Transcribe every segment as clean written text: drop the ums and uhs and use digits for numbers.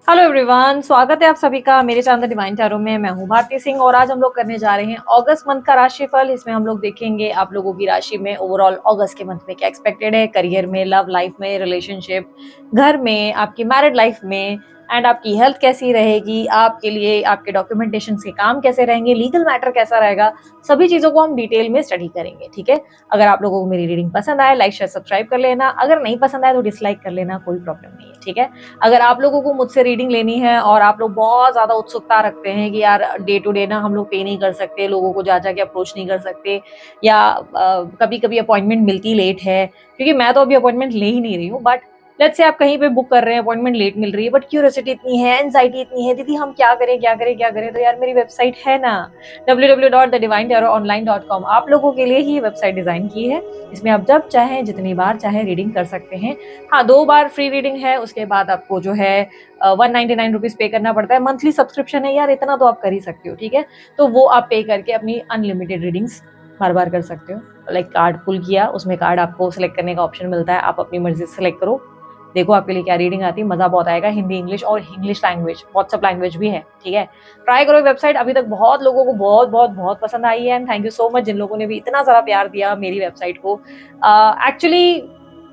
Hello everyone, स्वागत है आप सभी का मेरे चैनल डिवाइन टैरो में। मैं हूं भारती सिंह और आज हम लोग करने जा रहे हैं अगस्त मंथ का राशिफल। इसमें हम लोग देखेंगे आप लोगों की राशि में ओवरऑल अगस्त के मंथ में क्या एक्सपेक्टेड है, करियर में, लव लाइफ में, रिलेशनशिप, घर में, आपकी मैरिड लाइफ में, एंड आपकी हेल्थ कैसी रहेगी, आपके लिए आपके डॉक्यूमेंटेशन के काम कैसे रहेंगे, लीगल मैटर कैसा रहेगा, सभी चीजों को हम डिटेल में स्टडी करेंगे। ठीक है, अगर आप लोगों को मेरी रीडिंग पसंद आए लाइक शेयर सब्सक्राइब कर लेना, अगर नहीं पसंद आए तो डिसलाइक कर लेना, कोई प्रॉब्लम नहीं है। ठीक है, अगर आप लोगों को मुझसे रीडिंग लेनी है और आप लोग बहुत ज्यादा उत्सुकता रखते हैं कि यार डे टू डे ना हम लोग पे नहीं कर सकते, लोगों को जा जाके अप्रोच नहीं कर सकते, या कभी कभी अपॉइंटमेंट मिलती लेट है, क्योंकि मैं तो अभी अपॉइंटमेंट ले ही नहीं रही हूँ, बट लेट्स से आप कहीं पे बुक कर रहे हैं, अपॉइंटमेंट लेट मिल रही है, बट क्यूरियोसिटी इतनी है, एंजाइटी इतनी है, दीदी हम क्या करें क्या करें क्या करें, तो यार मेरी वेबसाइट है ना www.thedivinetarot.online.com। आप लोगों के लिए ही वेबसाइट डिजाइन की है। इसमें आप जब चाहें जितनी बार चाहें रीडिंग कर सकते हैं। हाँ, 2 बार फ्री रीडिंग है, उसके बाद आपको जो है 199 रुपीज पे करना पड़ता है। मंथली सब्सक्रिप्शन है यार, इतना तो आप कर ही सकते हो। ठीक है, तो वो आप पे करके अपनी अनलिमिटेड रीडिंग्स बार बार कर सकते हो। लाइक कार्ड पुल किया, उसमें कार्ड आपको सिलेक्ट करने का ऑप्शन मिलता है, आप अपनी मर्जी से सिलेक्ट करो, देखो आपके लिए क्या रीडिंग आती है, मजा बहुत आएगा। हिंदी, इंग्लिश और इंग्लिश लैंग्वेज, व्हाट्सएप लैंग्वेज भी है। ठीक है, ट्राई करो वेबसाइट। अभी तक बहुत लोगों को बहुत बहुत बहुत पसंद आई है, and thank you so much जिन लोगों ने भी इतना सारा प्यार दिया मेरी वेबसाइट को। एक्चुअली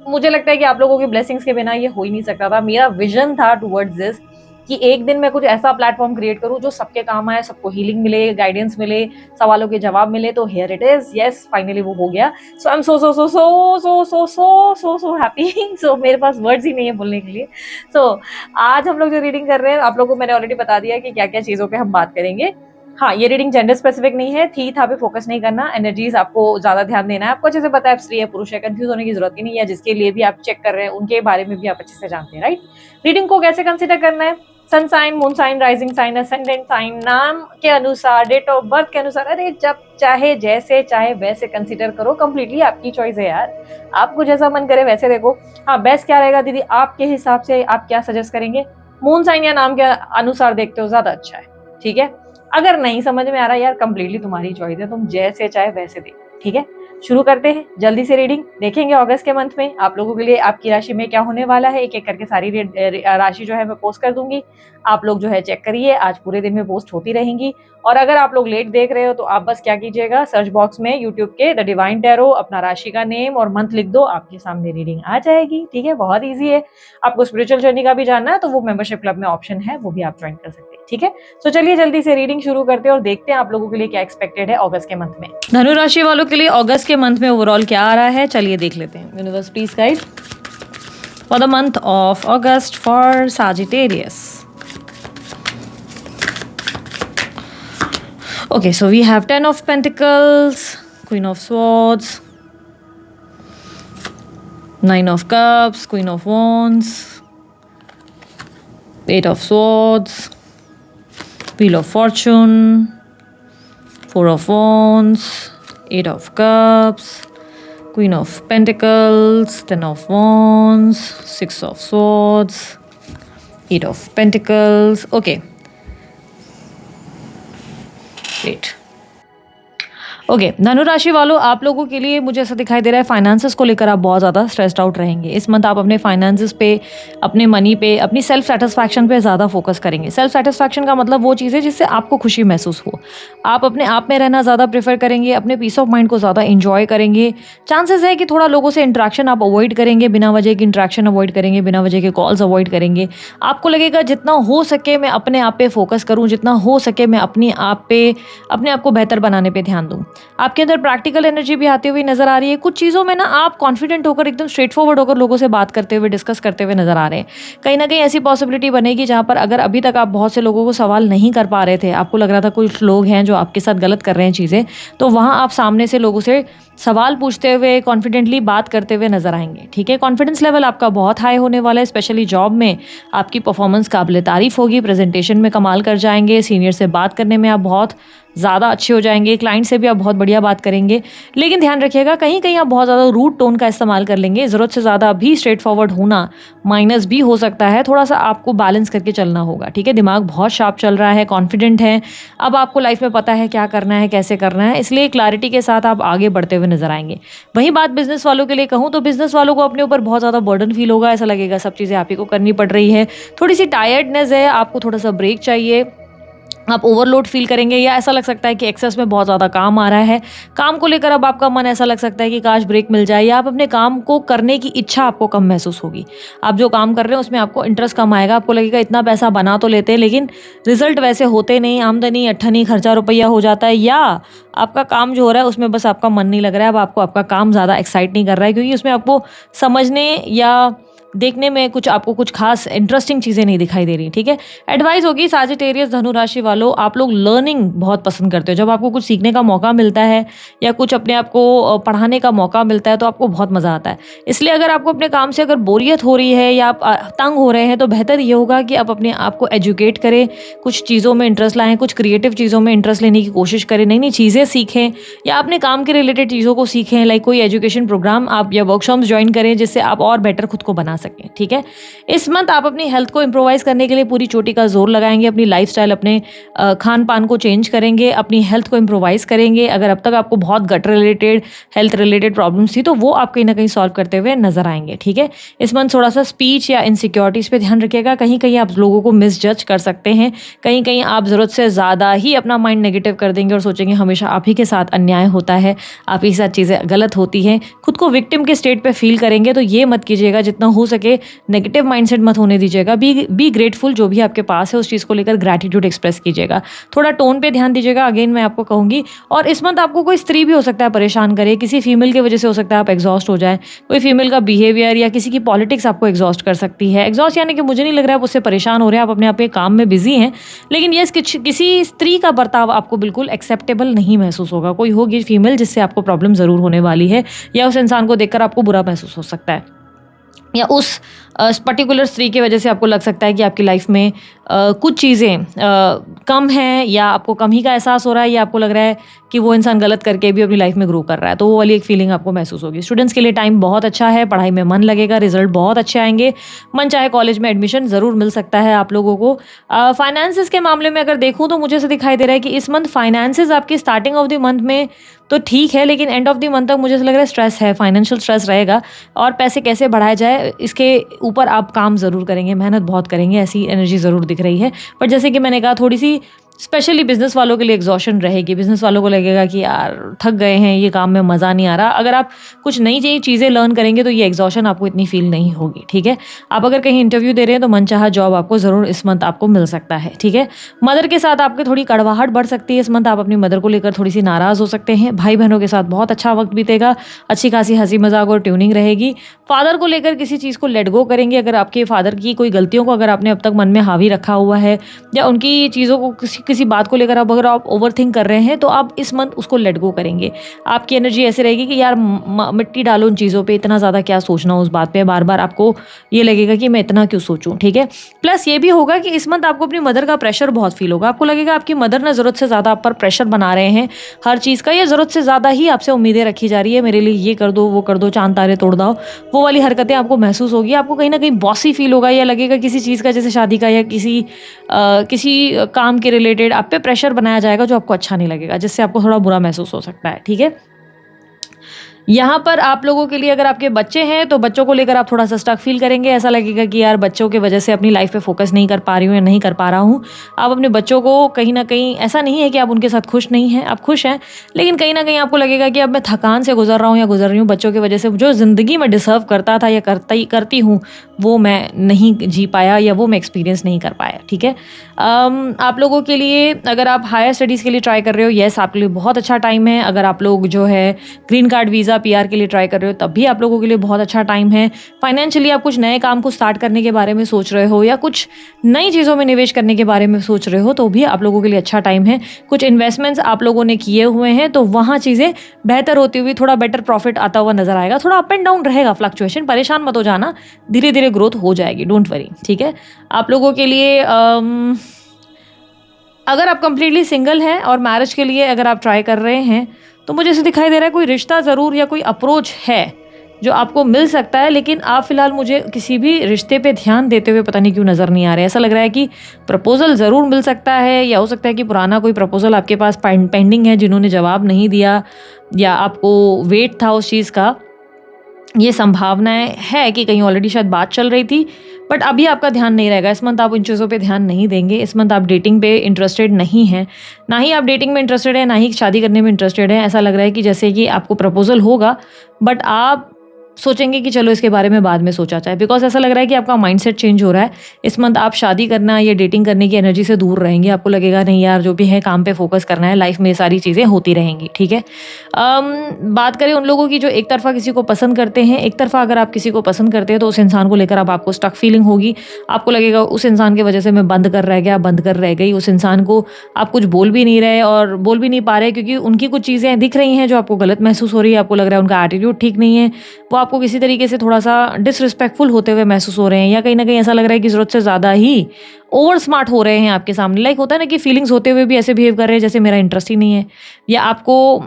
मुझे लगता है कि आप लोगों की ब्लेसिंग्स के बिना ये हो ही नहीं सकता था। मेरा विजन था टुवर्ड्स दिस कि एक दिन मैं कुछ ऐसा प्लेटफॉर्म क्रिएट करूं जो सबके काम आए, सबको हीलिंग मिले, गाइडेंस मिले, सवालों के जवाब मिले। तो here it is, yes finally वो हो गया। सो I am so so so so so so so so so happy. सो मेरे पास वर्ड्स ही नहीं है बोलने के लिए। सो आज हम लोग जो रीडिंग कर रहे हैं, आप लोगों को मैंने ऑलरेडी बता दिया कि क्या क्या चीजों पे हम बात करेंगे। हाँ, ये रीडिंग जेंडर स्पेसिफिक नहीं है, थी था पे फोकस नहीं करना, एनर्जीज आपको ज्यादा ध्यान देना है। आपको अच्छे से पता है स्त्री है पुरुष है, कंफ्यूज होने की जरूरत ही नहीं है। जिसके लिए भी आप चेक कर रहे हैं उनके बारे में भी आप अच्छे से जानते हैं, राइट। रीडिंग को कैसे कंसिडर करना है, sun sign, moon sign, rising sign, ascendant sign, नाम के अनुसार, डेट ऑफ बर्थ के अनुसार, अरे जब चाहे जैसे चाहे वैसे कंसिडर करो। कंप्लीटली आपकी चॉइस है यार, आपको जैसा मन करे वैसे देखो। हाँ, बेस्ट क्या रहेगा दीदी, आपके हिसाब से आप क्या सजेस्ट करेंगे, मून साइन या नाम के अनुसार देखते हो ज्यादा अच्छा है। ठीक है, अगर नहीं समझ में आ रहा यार, कंप्लीटली तुम्हारी चॉइस है, तुम जैसे चाहे वैसे देखो। ठीक है, शुरू करते हैं जल्दी से रीडिंग। देखेंगे अगस्त के मंथ में आप लोगों के लिए आपकी राशि में क्या होने वाला है। एक एक करके सारी राशि जो है मैं पोस्ट कर दूंगी, आप लोग जो है चेक करिए। आज पूरे दिन में पोस्ट होती रहेंगी। और अगर आप लोग लेट देख रहे हो तो आप बस क्या कीजिएगा, सर्च बॉक्स में यूट्यूब के द डिवाइन टैरो अपना राशि का नेम और मंथ लिख दो, आपके सामने रीडिंग आ जाएगी। ठीक है, बहुत ईजी है। आपको स्पिरिचुअल जर्नी का भी जानना है तो वो मेंबरशिप क्लब में ऑप्शन है, वो भी आप ज्वाइन कर सकते हैं। ठीक है, तो चलिए जल्दी से रीडिंग शुरू करते हैं और देखते हैं आप लोगों के लिए क्या एक्सपेक्टेड है अगस्त के मंथ में। धनु राशि वालों के लिए अगस्त के मंथ में ओवरऑल क्या आ रहा है, चलिए देख लेते हैं। Universe please guide for the month of August for Sagittarius. Okay, so we have 10 of Pentacles, Queen of Swords, 9 of Cups, Queen of Wands, 8 of Swords, Wheel of Fortune, 4 of Wands, 8 of Cups, Queen of Pentacles, 10 of Wands, 6 of Swords, 8 of Pentacles. Okay. Great. Okay, धनु राशि वालों आप लोगों के लिए मुझे ऐसा दिखाई दे रहा है फाइनेंसेस को लेकर आप बहुत ज़्यादा स्ट्रेस्ड आउट रहेंगे। इस मंथ आप अपने फाइनेंसेस पे, अपने मनी पे, अपनी सेल्फ सेटिस्फैक्शन पे ज़्यादा फोकस करेंगे। सेल्फ सेटिस्फैक्शन का मतलब वो चीज़ है जिससे आपको खुशी महसूस हो। आप अपने आप में रहना ज़्यादा प्रेफर करेंगे, अपने पीस ऑफ माइंड को ज़्यादा इंजॉय करेंगे। चांसेस है कि थोड़ा लोगों से इंट्रैक्शन आप अवॉइड करेंगे, बिना वजह की इंट्रैक्शन अवॉइड करेंगे, बिना वजह के कॉल्स अवॉइड करेंगे। आपको लगेगा जितना हो सके मैं अपने आप पे फोकस करूँ, जितना हो सके मैं अपने आप को बेहतर बनाने पर ध्यान दूँ। आपके अंदर प्रैक्टिकल एनर्जी भी आती हुई नजर आ रही है। कुछ चीज़ों में ना आप कॉन्फिडेंट होकर, एकदम स्ट्रेट फॉरवर्ड होकर लोगों से बात करते हुए, डिस्कस करते हुए नजर आ रहे हैं। कहीं ना कहीं ऐसी पॉसिबिलिटी बनेगी जहाँ पर अगर अभी तक आप बहुत से लोगों को सवाल नहीं कर पा रहे थे, आपको लग रहा था कुछ लोग हैं जो आपके साथ गलत कर रहे हैं चीज़ें, तो वहाँ आप सामने से लोगों से सवाल पूछते हुए, कॉन्फिडेंटली बात करते हुए नजर आएंगे। ठीक है, कॉन्फिडेंस लेवल आपका बहुत हाई होने वाला है। स्पेशली जॉब में आपकी परफॉर्मेंस काबिल तारीफ होगी, प्रेजेंटेशन में कमाल कर जाएंगे, सीनियर से बात करने में आप बहुत ज़्यादा अच्छे हो जाएंगे, क्लाइंट से भी आप बहुत बढ़िया बात करेंगे। लेकिन ध्यान रखिएगा, कहीं कहीं आप बहुत ज़्यादा रूड टोन का इस्तेमाल कर लेंगे। ज़रूरत से ज़्यादा भी स्ट्रेट फॉरवर्ड होना माइनस भी हो सकता है। थोड़ा सा आपको बैलेंस करके चलना होगा। ठीक है, दिमाग बहुत शार्प चल रहा है, कॉन्फिडेंट है, अब आपको लाइफ में पता है क्या करना है, कैसे करना है, इसलिए क्लैरिटी के साथ आप आगे बढ़ते हुए हुए नजर आएंगे। वहीं बात बिजनेस वालों के लिए कहूँ तो बिजनेस वालों को अपने ऊपर बहुत ज़्यादा बर्डन फील होगा, ऐसा लगेगा सब चीज़ें आप ही को करनी पड़ रही है, थोड़ी सी टायर्डनेस है, आपको थोड़ा सा ब्रेक चाहिए, आप ओवरलोड फील करेंगे, या ऐसा लग सकता है कि एक्सेस में बहुत ज़्यादा काम आ रहा है, काम को लेकर अब आपका मन ऐसा लग सकता है कि काश ब्रेक मिल जाए, या आप अपने काम को करने की इच्छा आपको कम महसूस होगी। आप जो काम कर रहे हैं उसमें आपको इंटरेस्ट कम आएगा, आपको लगेगा इतना पैसा बना तो लेते हैं लेकिन रिजल्ट वैसे होते नहीं, आमदनी अट्ठनी खर्चा रुपया हो जाता है, या आपका काम जो हो रहा है उसमें बस आपका मन नहीं लग रहा है, अब आपको आपका काम ज़्यादा एक्साइट नहीं कर रहा है, क्योंकि उसमें आपको समझने या देखने में आपको कुछ खास इंटरेस्टिंग चीज़ें नहीं दिखाई दे रही। ठीक है, एडवाइस होगी साजिटेरियस धनु राशि वालों, आप लोग लर्निंग बहुत पसंद करते हो। जब आपको कुछ सीखने का मौका मिलता है या कुछ अपने आप को पढ़ाने का मौका मिलता है तो आपको बहुत मज़ा आता है। इसलिए अगर आपको अपने काम से अगर बोरियत हो रही है या आप तंग हो रहे हैं तो बेहतर ये होगा कि आप अपने आप को एजुकेट करें, कुछ चीज़ों में इंटरेस्ट लाएँ, कुछ क्रिएटिव चीज़ों में इंटरेस्ट लेने की कोशिश करें, नई नई चीज़ें सीखें या अपने काम के रिलेटेड चीज़ों को सीखें, लाइक कोई एजुकेशन प्रोग्राम आप या वर्कशॉप्स ज्वाइन करें जिससे आप और बेटर खुद को बना सकें। ठीक है, इस मंथ आप अपनी हेल्थ को इम्प्रोवाइज करने के लिए पूरी चोटी का जोर लगाएंगे, अपनी लाइफस्टाइल, अपने खान पान को चेंज करेंगे, अपनी हेल्थ को इम्प्रोवाइज करेंगे। अगर अब तक आपको बहुत गट रिलेटेड हेल्थ रिलेटेड प्रॉब्लम्स थी तो वो आप कहीं ना कहीं सॉल्व करते हुए नजर आएंगे। ठीक है, इस मंथ थोड़ा सा स्पीच या इनसिक्योरिटीज पे ध्यान रखिएगा, कहीं कहीं आप लोगों को मिसजज कर सकते हैं, कहीं कहीं आप जरूरत से ज़्यादा ही अपना माइंड नेगेटिव कर देंगे और सोचेंगे हमेशा आप ही के साथ अन्याय होता है, आप ही के साथ चीज़ें गलत होती हैं, खुद को विक्टिम के स्टेट पे फील करेंगे। तो ये मत कीजिएगा, जितना हो सके नेगेटिव माइंडसेट मत होने दीजिएगा, बी ग्रेटफुल, जो भी आपके पास है उस चीज़ को लेकर ग्रैटिट्यूड एक्सप्रेस कीजिएगा, थोड़ा टोन पे ध्यान दीजिएगा, अगेन मैं आपको कहूँगी। और इस मंथ आपको कोई स्त्री भी हो सकता है परेशान करे, किसी फीमेल की वजह से हो सकता है आप एग्जॉस्ट हो जाए, कोई फीमेल का बिहेवियर या किसी की पॉलिटिक्स आपको एग्जॉस्ट कर सकती है। एग्जॉस्ट यानी कि मुझे नहीं लग रहा है आप उससे परेशान हो रहे हैं, आप अपने आप के काम में बिजी हैं, लेकिन ये किसी स्त्री का बर्ताव आपको बिल्कुल एक्सेप्टेबल नहीं महसूस होगा। कोई होगी फीमेल जिससे आपको प्रॉब्लम ज़रूर होने वाली है, या उस इंसान को देखकर आपको बुरा महसूस हो सकता है, या उस पर्टिकुलर स्त्री की वजह से आपको लग सकता है कि आपकी लाइफ में कुछ चीज़ें कम हैं, या आपको कमी का एहसास हो रहा है, या आपको लग रहा है कि वो इंसान गलत करके भी अपनी लाइफ में ग्रो कर रहा है, तो वो वाली एक फीलिंग आपको महसूस होगी। स्टूडेंट्स के लिए टाइम बहुत अच्छा है, पढ़ाई में मन लगेगा, रिजल्ट बहुत अच्छे आएंगे, मन चाहे कॉलेज में एडमिशन ज़रूर मिल सकता है आप लोगों को। फाइनेंसेस के मामले में अगर देखूँ तो मुझे ऐसा दिखाई दे रहा है कि इस मंथ फाइनेंसेस आपकी स्टार्टिंग ऑफ द मंथ में तो ठीक है, लेकिन एंड ऑफ द मंथ तक मुझे ऐसा लग रहा है स्ट्रेस है, फाइनेंशियल स्ट्रेस रहेगा, और पैसे कैसे बढ़ाया जाए इसके ऊपर आप काम ज़रूर करेंगे, मेहनत बहुत करेंगे, ऐसी एनर्जी ज़रूर दिख रही है। बट जैसे कि मैंने कहा, थोड़ी सी स्पेशली बिजनेस वालों के लिए एग्जॉशन रहेगी। बिजनेस वालों को लगेगा कि यार थक गए हैं, ये काम में मज़ा नहीं आ रहा। अगर आप कुछ नई नई चीज़ें लर्न करेंगे तो ये एग्जॉशन आपको इतनी फील नहीं होगी। ठीक है, आप अगर कहीं इंटरव्यू दे रहे हैं तो मनचाहा जॉब आपको ज़रूर इस मंथ आपको मिल सकता है। ठीक है, मदर के साथ आपकी थोड़ी कड़वाहट बढ़ सकती है इस मंथ, आप अपनी मदर को लेकर थोड़ी सी नाराज़ हो सकते हैं। भाई बहनों के साथ बहुत अच्छा वक्त बीतेगा, अच्छी खासी हंसी मजाक और ट्यूनिंग रहेगी। फादर को लेकर किसी चीज़ को लेट गो करेंगे। अगर आपके फादर की कोई गलतियों को अगर आपने अब तक मन में हावी रखा हुआ है, या उनकी चीज़ों को किसी बात को लेकर अगर आप ओवर थिंक कर रहे हैं, तो आप इस मंथ उसको लेट गो करेंगे। आपकी एनर्जी ऐसे रहेगी कि यार मिट्टी डालो उन चीज़ों पे, इतना ज़्यादा क्या सोचना उस बात पे, बार बार आपको ये लगेगा कि मैं इतना क्यों सोचूं। ठीक है, प्लस ये भी होगा कि इस मंथ आपको अपनी मदर का प्रेशर बहुत फील होगा। आपको लगेगा आपकी मदर ने ज़रूरत से ज़्यादा आप पर प्रेशर बना रहे हैं हर चीज़ का, या ज़रूरत से ज़्यादा ही आपसे उम्मीदें रखी जा रही है, मेरे लिए ये कर दो, वो कर दो, चांद तारे तोड़ दो, वो वाली हरकतें आपको महसूस होगी। आपको कहीं ना कहीं बॉसी फील होगा, या लगेगा किसी चीज़ का, जैसे शादी का या किसी काम के रिलेटेड आप पे प्रेशर बनाया जाएगा जो आपको अच्छा नहीं लगेगा, जिससे आपको थोड़ा बुरा महसूस हो सकता है। ठीक है, यहाँ पर आप लोगों के लिए अगर आपके बच्चे हैं तो बच्चों को लेकर आप थोड़ा सा स्टक फील करेंगे। ऐसा लगेगा कि यार बच्चों की वजह से अपनी लाइफ पे फोकस नहीं कर पा रही हूँ या नहीं कर पा रहा हूँ। आप अपने बच्चों को कहीं ना कहीं, ऐसा नहीं है कि आप उनके साथ खुश नहीं हैं, आप खुश हैं, लेकिन कहीं ना कहीं आपको लगेगा कि अब मैं थकान से गुजर रहा हूँ या गुजर रही हूँ बच्चों की वजह से। जो ज़िंदगी में डिसर्व करता था या करती हूँ वो मैं नहीं जी पाया, या वो मैं एक्सपीरियंस नहीं कर पाया। ठीक है, आप लोगों के लिए अगर आप हायर स्टडीज़ के लिए ट्राई कर रहे हो, येस आपके लिए बहुत अच्छा टाइम है। अगर आप लोग जो है ग्रीन कार्ड वीज़ा पीआर के लिए ट्राई कर रहे हो तब भी आप लोगों के लिए बहुत अच्छा टाइम है। फाइनेंशियली आप कुछ नए काम को स्टार्ट करने के बारे में सोच रहे हो, या कुछ नई चीज़ों में निवेश करने के बारे में सोच रहे हो, तो भी आप लोगों के लिए अच्छा टाइम है। कुछ इन्वेस्टमेंट्स आप लोगों ने किए हुए हैं तो वहाँ चीज़ें बेहतर होती हुई, थोड़ा बेटर प्रॉफिट आता हुआ नजर आएगा। थोड़ा अप एंड डाउन रहेगा, फ्लक्चुएशन, परेशान मत हो जाना, धीरे धीरे ग्रोथ हो जाएगी, डोंट वरी। ठीक है, आप लोगों के लिए अगर आप कंप्लीटली सिंगल हैं और मैरिज के लिए अगर आप ट्राई कर रहे हैं तो मुझे ऐसे दिखाई दे रहा है कोई रिश्ता ज़रूर या कोई अप्रोच है जो आपको मिल सकता है, लेकिन आप फिलहाल मुझे किसी भी रिश्ते पे ध्यान देते हुए पता नहीं क्यों नज़र नहीं आ रहे। ऐसा लग रहा है कि प्रपोज़ल ज़रूर मिल सकता है, या हो सकता है कि पुराना कोई प्रपोज़ल आपके पास पेंडिंग है जिन्होंने जवाब नहीं दिया, या आपको वेट था उस चीज़ का। ये संभावनाएं है कि कहीं ऑलरेडी शायद बात चल रही थी, बट अभी आपका ध्यान नहीं रहेगा। इस मंथ आप इन चीज़ों पे ध्यान नहीं देंगे। इस मंथ आप डेटिंग पे इंटरेस्टेड नहीं हैं, ना ही आप डेटिंग में इंटरेस्टेड हैं, ना ही शादी करने में इंटरेस्टेड हैं। ऐसा लग रहा है कि जैसे कि आपको प्रपोजल होगा, बट आप सोचेंगे कि चलो इसके बारे में बाद में सोचा जाए, बिकॉज ऐसा लग रहा है कि आपका माइंडसेट चेंज हो रहा है। इस मंथ आप शादी करना या डेटिंग करने की एनर्जी से दूर रहेंगे। आपको लगेगा नहीं यार, जो भी है काम पे फोकस करना है, लाइफ में ये सारी चीज़ें होती रहेंगी, ठीक है। बात करें उन लोगों की जो एक तरफा किसी को पसंद करते हैं। एक तरफा अगर आप किसी को पसंद करते हैं तो उस इंसान को लेकर अब आपको स्टक फीलिंग होगी। आपको लगेगा उस इंसान की वजह से मैं बंद कर रह गया, बंद कर रह गई। उस इंसान को आप कुछ बोल भी नहीं रहे और बोल भी नहीं पा रहे, क्योंकि उनकी कुछ चीज़ें दिख रही हैं जो आपको गलत महसूस हो रही है। आपको लग रहा है उनका एटीट्यूड ठीक नहीं है, वो आपको किसी तरीके से थोड़ा सा डिसरिस्पेक्टफुल होते हुए महसूस हो रहे हैं, या कहीं ना कहीं ऐसा लग रहा है कि ज़रूरत से ज़्यादा ही ओवर स्मार्ट हो रहे हैं आपके सामने। लाइक होता है ना कि फीलिंग्स होते हुए भी ऐसे बिहेव कर रहे हैं जैसे मेरा इंटरेस्ट ही नहीं है, या आपको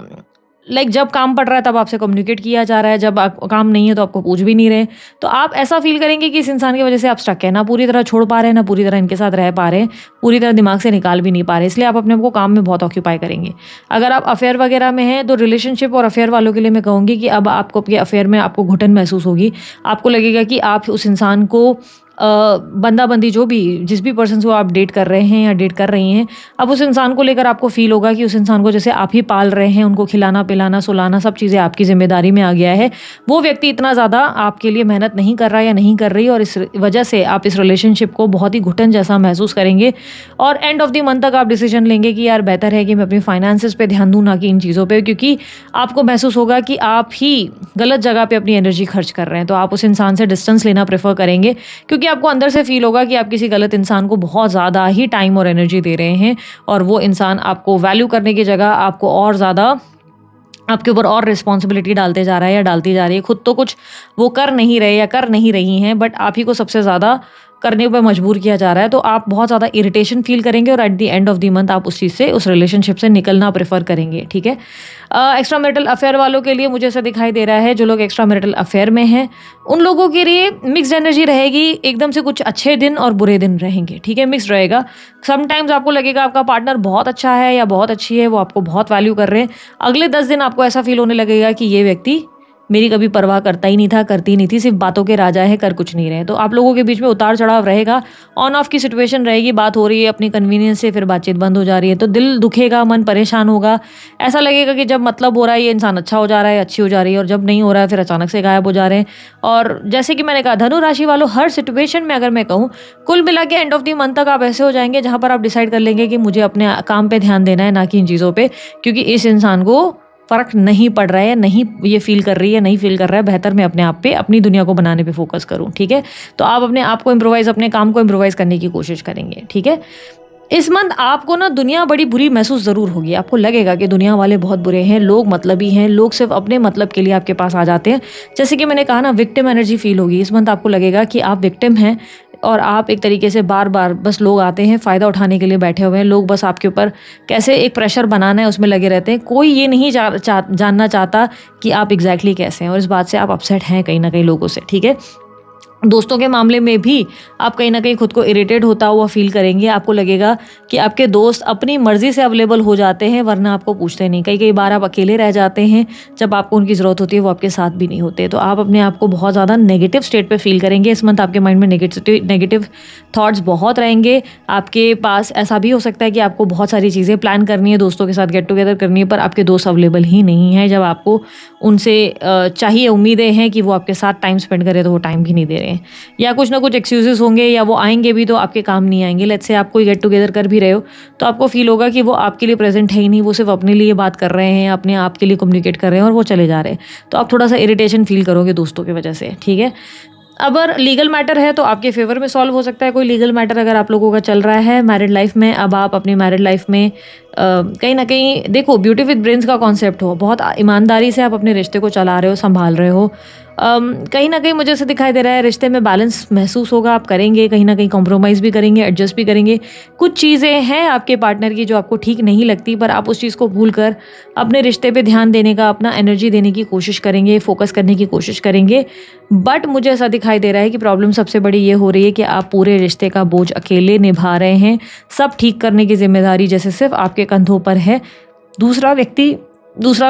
लाइक जब काम पड़ रहा है तब आपसे कम्युनिकेट किया जा रहा है, जब काम नहीं है तो आपको पूछ भी नहीं रहे। तो आप ऐसा फील करेंगे कि इस इंसान की वजह से आप स्टक है, ना पूरी तरह छोड़ पा रहे हैं, ना पूरी तरह इनके साथ रह पा रहे हैं, पूरी तरह दिमाग से निकाल भी नहीं पा रहे। इसलिए आप अपने आप को काम में बहुत ऑक्यूपाई करेंगे। अगर आप अफेयर वगैरह में हैं तो रिलेशनशिप और अफेयर वालों के लिए मैं कहूँगी कि अब आपको अपने अफेयर में आपको घुटन महसूस होगी। आपको लगेगा कि आप उस इंसान को बंदा-बंदी जो भी जिस भी पर्सन को आप डेट कर रहे हैं या डेट कर रही हैं, अब उस इंसान को लेकर आपको फ़ील होगा कि उस इंसान को जैसे आप ही पाल रहे हैं, उनको खिलाना-पिलाना, सुलाना सब चीज़ें आपकी ज़िम्मेदारी में आ गया है। वो व्यक्ति इतना ज़्यादा आपके लिए मेहनत नहीं कर रहा या नहीं कर रही, और इस वजह से आप इस रिलेशनशिप को बहुत ही घुटन जैसा महसूस करेंगे। और एंड ऑफ द मंथ तक आप डिसीजन लेंगे कि यार बेहतर है कि मैं अपनी फाइनेंसेस पे ध्यान दूँ, ना कि इन चीज़ों पे, क्योंकि आपको महसूस होगा कि आप ही गलत जगह पे अपनी एनर्जी खर्च कर रहे हैं। तो आप उस इंसान से डिस्टेंस लेना प्रेफर करेंगे, क्योंकि आपको अंदर से फील होगा कि आप किसी गलत इंसान को बहुत ज़्यादा ही टाइम और एनर्जी दे रहे हैं, और वो इंसान आपको वैल्यू करने की जगह आपको और ज़्यादा आपके ऊपर और रिस्पॉन्सिबिलिटी डालते जा रहा है या डालती जा रही है। खुद तो कुछ वो कर नहीं रहे या कर नहीं रही हैं, बट आप ही को सबसे ज़्यादा करने पे मजबूर किया जा रहा है। तो आप बहुत ज़्यादा इरिटेशन फील करेंगे, और at the end of the month आप उस चीज़ से, उस रिलेशनशिप से निकलना प्रेफर करेंगे, ठीक है। एक्स्ट्रा मैरिटल अफेयर वालों के लिए मुझे ऐसा दिखाई दे रहा है, जो लोग एक्स्ट्रा मैरिटल अफेयर में हैं उन लोगों के लिए मिक्स्ड एनर्जी रहेगी। एकदम से कुछ अच्छे दिन और बुरे दिन रहेंगे, ठीक है, मिक्स्ड रहेगा। समटाइम्स आपको लगेगा आपका पार्टनर बहुत अच्छा है या बहुत अच्छी है, वो आपको बहुत वैल्यू कर रहे हैं। अगले 10 दिन आपको ऐसा फील होने लगेगा कि ये व्यक्ति मेरी कभी परवाह करता ही नहीं था, करती नहीं थी, सिर्फ बातों के राजा है, कर कुछ नहीं रहे। तो आप लोगों के बीच में उतार चढ़ाव रहेगा, ऑन ऑफ की सिचुएशन रहेगी। बात हो रही है अपनी कन्वीनियंस से, फिर बातचीत बंद हो जा रही है, तो दिल दुखेगा, मन परेशान होगा। ऐसा लगेगा कि जब मतलब हो रहा है ये इंसान अच्छा हो जा रहा है, अच्छी हो जा रही है, और जब नहीं हो रहा है फिर अचानक से गायब हो जा रहे हैं। और जैसे कि मैंने कहा, धनु राशि वालों, हर सिचुएशन में अगर मैं कहूँ, कुल मिला के एंड ऑफ द मंथ तक आप ऐसे हो जाएंगे जहाँ पर आप डिसाइड कर लेंगे कि मुझे अपने काम पे ध्यान देना है, ना कि इन चीज़ों पे, क्योंकि इस इंसान को फ़र्क नहीं पड़ रहा है, नहीं ये फ़ील कर रही है, नहीं फ़ील कर रहा है। बेहतर मैं अपने आप पे, अपनी दुनिया को बनाने पे फोकस करूँ, ठीक है। तो आप अपने आप को इम्प्रोवाइज़, अपने काम को इम्प्रोवाइज़ करने की कोशिश करेंगे, ठीक है। इस मंथ आपको ना दुनिया बड़ी बुरी महसूस ज़रूर होगी। आपको लगेगा कि दुनिया वाले बहुत बुरे हैं, लोग मतलबी हैं, लोग सिर्फ अपने मतलब के लिए आपके पास आ जाते हैं। जैसे कि मैंने कहा ना, विक्टिम एनर्जी फील होगी। इस मंथ आपको लगेगा कि आप विक्टिम हैं, और आप एक तरीके से बार बार बस लोग आते हैं फ़ायदा उठाने के लिए बैठे हुए हैं। लोग बस आपके ऊपर कैसे एक प्रेशर बनाना है उसमें लगे रहते हैं। कोई ये नहीं जानना चाहता कि आप एग्जैक्टली कैसे हैं, और इस बात से आप अपसेट हैं कहीं ना कहीं लोगों से, ठीक है। दोस्तों के मामले में भी आप कहीं ना कहीं खुद को इरिटेट होता हुआ फील करेंगे। आपको लगेगा कि आपके दोस्त अपनी मर्जी से अवेलेबल हो जाते हैं, वरना आपको पूछते नहीं। कई बार आप अकेले रह जाते हैं, जब आपको उनकी ज़रूरत होती है वो आपके साथ भी नहीं होते। तो आप अपने आप को बहुत ज़्यादा नेगेटिव स्टेट पे फील करेंगे। इस मंथ आपके माइंड में नेगेटिव थॉट्स बहुत रहेंगे। आपके पास ऐसा भी हो सकता है कि आपको बहुत सारी चीज़ें प्लान करनी है, दोस्तों के साथ गेट टुगेदर करनी है, पर आपके दोस्त अवेलेबल ही नहीं है। जब आपको उनसे चाहिए, उम्मीदें हैं कि वो आपके साथ टाइम स्पेंड करें, तो वो टाइम भी नहीं दे रहे हैं, या कुछ ना कुछ एक्सक्यूजेस होंगे, या वो आएंगे भी तो आपके काम नहीं आएंगे। लेट्स से आप कोई गेट टुगेदर कर भी रहे हो, तो आपको फील होगा कि वो आपके लिए प्रेजेंट है ही नहीं, वो सिर्फ अपने लिए बात कर रहे हैं, अपने आप के लिए कम्युनिकेट कर रहे हैं, और वो चले जा रहे हैं। तो आप थोड़ा सा इरिटेशन फील करोगे दोस्तों की वजह से, ठीक है। अगर लीगल मैटर है तो आपके फेवर में सॉल्व हो सकता है। कोई लीगल मैटर अगर आप लोगों का चल रहा है मैरिड लाइफ में, अब आप अपनी मैरिड लाइफ में कहीं ना कहीं देखो, ब्यूटी विद ब्रेन्स का कॉन्सेप्ट हो, बहुत ईमानदारी से आप अपने रिश्ते को चला रहे हो, संभाल रहे हो, कहीं न कहीं मुझे ऐसा दिखाई दे रहा है रिश्ते में बैलेंस महसूस होगा, आप करेंगे, कहीं न कहीं कॉम्प्रोमाइज़ भी करेंगे, एडजस्ट भी करेंगे। कुछ चीज़ें हैं आपके पार्टनर की जो आपको ठीक नहीं लगती, पर आप उस चीज़ को भूल कर अपने रिश्ते पे ध्यान देने का, अपना एनर्जी देने की कोशिश करेंगे, फ़ोकस करने की कोशिश करेंगे। बट मुझे ऐसा दिखाई दे रहा है कि प्रॉब्लम सबसे बड़ी ये हो रही है कि आप पूरे रिश्ते का बोझ अकेले निभा रहे हैं। सब ठीक करने की ज़िम्मेदारी जैसे सिर्फ़ आपके कंधों पर है। दूसरा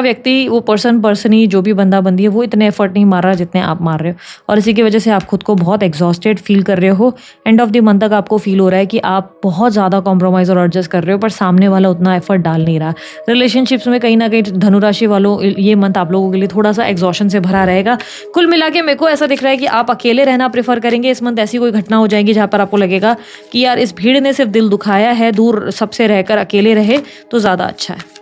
व्यक्ति वो पर्सन ही जो भी बंदा-बंदी है वो इतने एफर्ट नहीं मार रहा जितने आप मार रहे हो, और इसी की वजह से आप खुद को बहुत एग्ज़ॉस्टेड फ़ील कर रहे हो। एंड ऑफ द मंथ तक आपको फ़ील हो रहा है कि आप बहुत ज़्यादा कॉम्प्रोमाइज़ और एडजस्ट कर रहे हो, पर सामने वाला उतना एफर्ट डाल नहीं रहा। रिलेशनशिप्स में कहीं न कहीं धनु राशि वालों ये मंथ आप लोगों के लिए थोड़ा-सा एग्ज़ॉशन से भरा रहेगा। कुल मिला के मेरे को ऐसा दिख रहा है कि आप अकेले रहना प्रेफ़र करेंगे। इस मंथ ऐसी कोई घटना हो जाएगी जहाँ पर आपको लगेगा कि यार इस भीड़ ने सिर्फ़ दिल दुखाया है, दूर सबसे रहकर अकेले रहे तो ज़्यादा अच्छा है।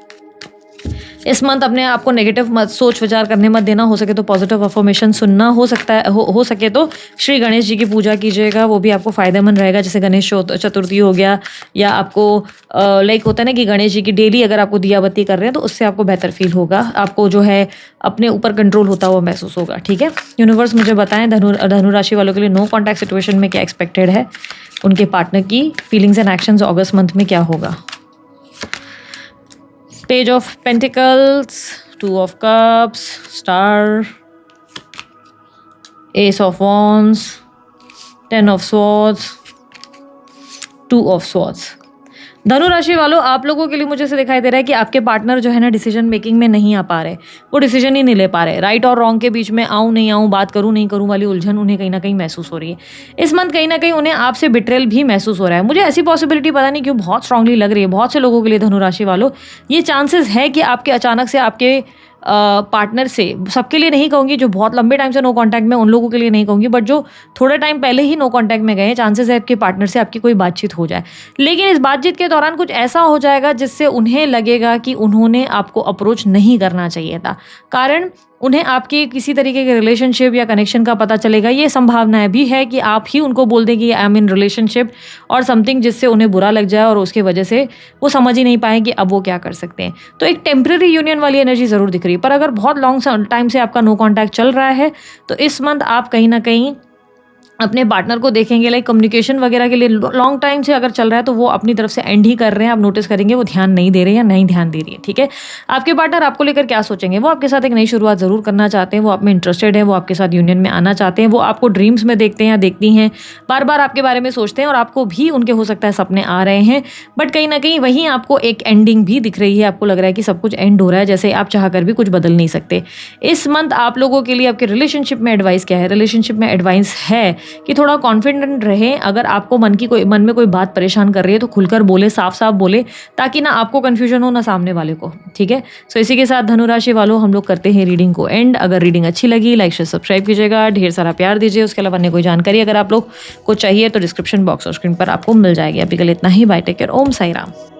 इस मंथ अपने आप को नेगेटिव मत सोच विचार करने मत देना। हो सके तो पॉजिटिव अफर्मेशन सुनना, हो सकता है हो सके तो श्री गणेश जी की पूजा कीजिएगा, वो भी आपको फ़ायदेमंद रहेगा। जैसे गणेश चतुर्थी हो गया, या आपको लाइक होता है ना कि गणेश जी की डेली अगर आपको दिया बत्ती कर रहे हैं तो उससे आपको बेहतर फील होगा, आपको जो है अपने ऊपर कंट्रोल होता हुआ महसूस होगा। ठीक है, यूनिवर्स मुझे बताएं धनु राशि वालों के लिए नो कॉन्टैक्ट सिचुएशन में क्या एक्सपेक्टेड है, उनके पार्टनर की feelings and actions August month में क्या होगा। Page of Pentacles, Two of Cups, Star, Ace of Wands, Ten of Swords, Two of Swords। धनु राशि वालों, आप लोगों के लिए मुझे ऐसे दिखाई दे रहा है कि आपके पार्टनर जो है ना डिसीजन मेकिंग में नहीं आ पा रहे, वो डिसीजन ही नहीं ले पा रहे। राइट और रॉन्ग के बीच में आऊँ नहीं आऊँ, बात करूँ नहीं करूँ वाली उलझन उन्हें कहीं ना कहीं महसूस हो रही है। इस मंथ कहीं ना कहीं उन्हें आपसे बिट्रेल भी महसूस हो रहा है। मुझे ऐसी पॉसिबिलिटी पता नहीं क्यों बहुत स्ट्रांगली लग रही है बहुत से लोगों के लिए। धनु राशि वालों, ये चांसेस है कि आपके अचानक से आपके पार्टनर से, सबके लिए नहीं कहूँगी, जो बहुत लंबे टाइम से नो कांटेक्ट में, उन लोगों के लिए नहीं कहूँगी, बट जो थोड़े टाइम पहले ही नो कांटेक्ट में गए हैं, चांसेस है आपके पार्टनर से आपकी कोई बातचीत हो जाए। लेकिन इस बातचीत के दौरान कुछ ऐसा हो जाएगा जिससे उन्हें लगेगा कि उन्होंने आपको अप्रोच नहीं करना चाहिए था, कारण उन्हें आपके किसी तरीके के रिलेशनशिप या कनेक्शन का पता चलेगा। ये संभावनाएं भी है कि आप ही उनको बोल दें कि आई एम इन रिलेशनशिप और समथिंग, जिससे उन्हें बुरा लग जाए और उसके वजह से वो समझ ही नहीं पाए कि अब वो क्या कर सकते हैं। तो एक टेम्पररी यूनियन वाली एनर्जी ज़रूर दिख रही है। पर अगर बहुत लॉन्ग टाइम से आपका नो कॉन्टैक्ट चल रहा है तो इस मंथ आप कहीं ना कहीं अपने पार्टनर को देखेंगे, लाइक कम्युनिकेशन वगैरह के लिए लॉन्ग टाइम से अगर चल रहा है तो वो अपनी तरफ से एंड ही कर रहे हैं। आप नोटिस करेंगे वो ध्यान नहीं दे रहे हैं या नहीं ध्यान दे रही है। ठीक है, आपके पार्टनर आपको लेकर क्या सोचेंगे, वो आपके साथ एक नई शुरुआत ज़रूर करना चाहते हैं, वो आप में इंटरेस्टेड है, वो आपके साथ यूनियन में आना चाहते हैं, वो आपको ड्रीम्स में देखते हैं या देखती हैं, बार बार आपके बारे में सोचते हैं और आपको भी उनके हो सकता है सपने आ रहे हैं। बट कहीं ना कहीं वहीं आपको एक एंडिंग भी दिख रही है। आपको लग रहा है कि सब कुछ एंड हो रहा है, जैसे आप चाह कर भी कुछ बदल नहीं सकते। इस मंथ आप लोगों के लिए आपके रिलेशनशिप में एडवाइस क्या है? रिलेशनशिप में एडवाइस है कि थोड़ा कॉन्फिडेंट रहें। अगर आपको मन में कोई बात परेशान कर रही है तो खुलकर बोले, साफ साफ बोले, ताकि ना आपको कंफ्यूजन हो ना सामने वाले को। ठीक है, सो इसी के साथ धनु राशि वालों हम लोग करते हैं रीडिंग को एंड। अगर रीडिंग अच्छी लगी लाइक शेयर सब्सक्राइब कीजिएगा, ढेर सारा प्यार दीजिए। उसके अलावा अन्य कोई जानकारी अगर आप लोग को चाहिए तो डिस्क्रिप्शन बॉक्स और स्क्रीन पर आपको मिल जाएगी। अभी के लिए इतना ही, बाय, टेक केयर, ओम साई राम।